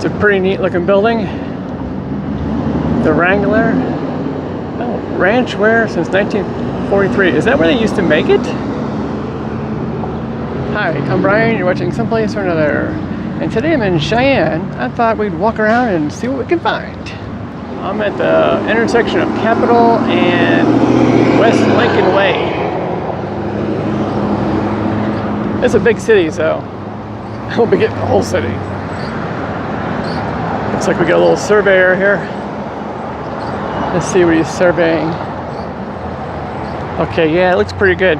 It's a pretty neat looking building. The Wrangler. Oh, ranch where since 1943. Is that where they used to make it? Hi, I'm Brian. You're watching Someplace or Another. And today I'm in Cheyenne. I thought we'd walk around and see what we can find. I'm at the intersection of Capitol and West Lincoln Way. It's a big city, so we'll be getting the whole city. Looks like we got a little surveyor here. Let's see what he's surveying. Okay, yeah, it looks pretty good.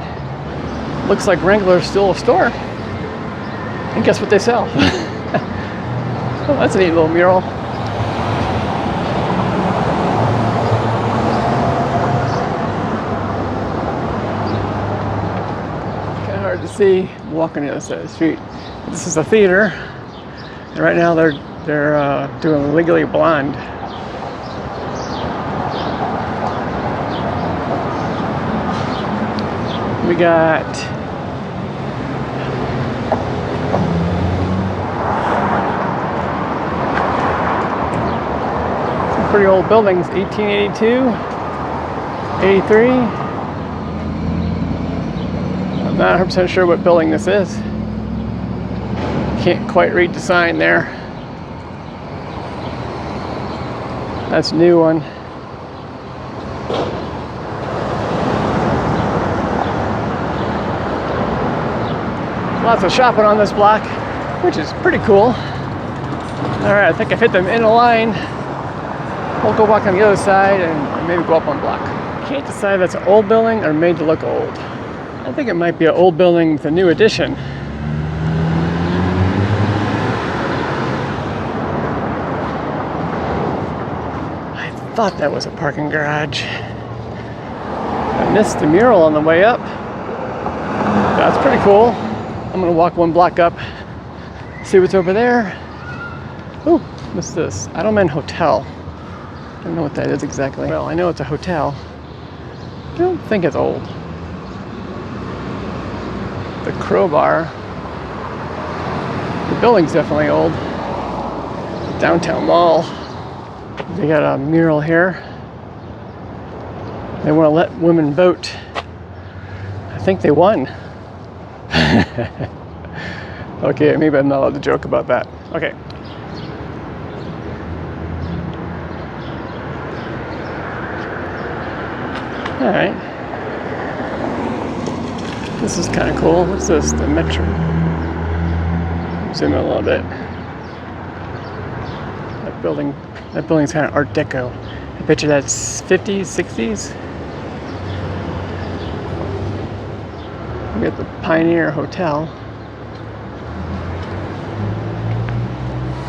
Looks like Wrangler's still a store. And guess what they sell? Oh, that's a neat little mural. Kind of hard to see walking the other side of the street. This is a theater, and right now they're doing Legally Blonde. We got some pretty old buildings, 1882, 83. I'm not 100% sure what building this is. Can't quite read the sign there. That's a new one. Lots of shopping on this block, which is pretty cool. Alright, I think I've hit them in a line. We'll go walk on the other side and maybe go up one block. Can't decide if that's an old building or made to look old. I think it might be an old building with a new addition. I thought that was a parking garage. I missed the mural on the way up. That's pretty cool. I'm gonna walk one block up, see what's over there. Ooh, what's this? Idleman Hotel. I don't know what that is exactly. Well, I know it's a hotel. I don't think it's old. The Crowbar. The building's definitely old. Downtown Mall. They got a mural here. They want to let women vote. I think they won. Okay, maybe I'm not allowed to joke about that. Okay. Alright. This is kind of cool. What's this? The Metro. Zoom in a little bit. That building's kind of Art Deco. I bet you that's 50s, 60s. We got the Pioneer Hotel.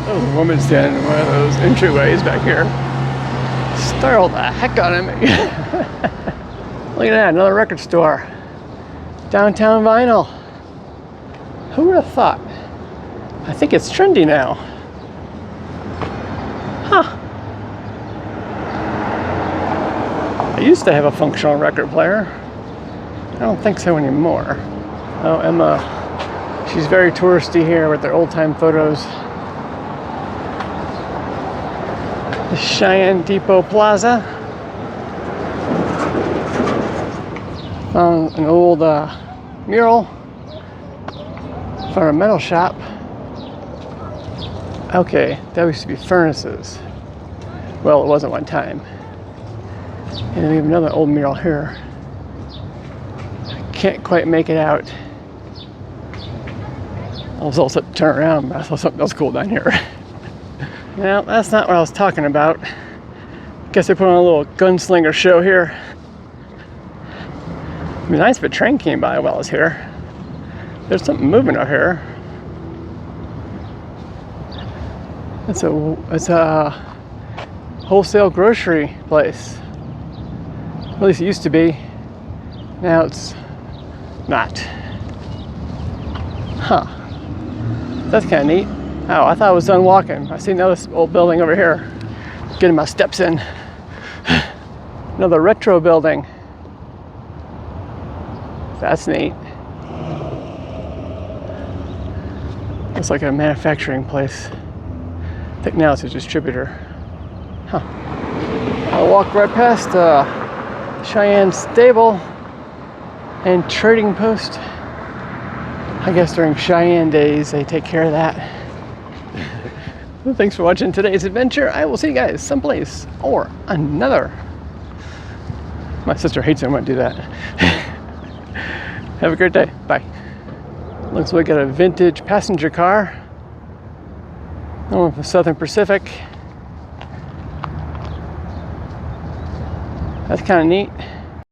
Oh, a woman standing in one of those entryways back here. Startled the heck out of me. Look at that, another record store. Downtown Vinyl. Who would have thought? I think it's trendy now. Huh. I used to have a functional record player. I don't think so anymore. Oh, Emma. She's very touristy here with their old-time photos. The Cheyenne Depot Plaza. Found an old mural for a metal shop. Okay, that used to be furnaces. Well, it wasn't one time. And we have another old mural here. Can't quite make it out. I was all set to turn around, but I saw something else cool down here. Now, that's not what I was talking about. Guess they put on a little gunslinger show here. It'd be nice if a train came by while I was here. There's something moving out here. It's a wholesale grocery place. At least it used to be. Now it's not. Huh. That's kind of neat. Oh, I thought I was done walking. I see another old building over here. Getting my steps in. Another retro building. That's neat. Looks like a manufacturing place. think now it's a distributor. Huh. I'll walk right past Cheyenne Stable and Trading Post. I guess during Cheyenne days they take care of that. Well, thanks for watching today's adventure. I will see you guys someplace or another. My sister hates it when I do that. Have a great day. Bye. Looks like we got a vintage passenger car. I don't know if it's Southern Pacific. That's kind of neat.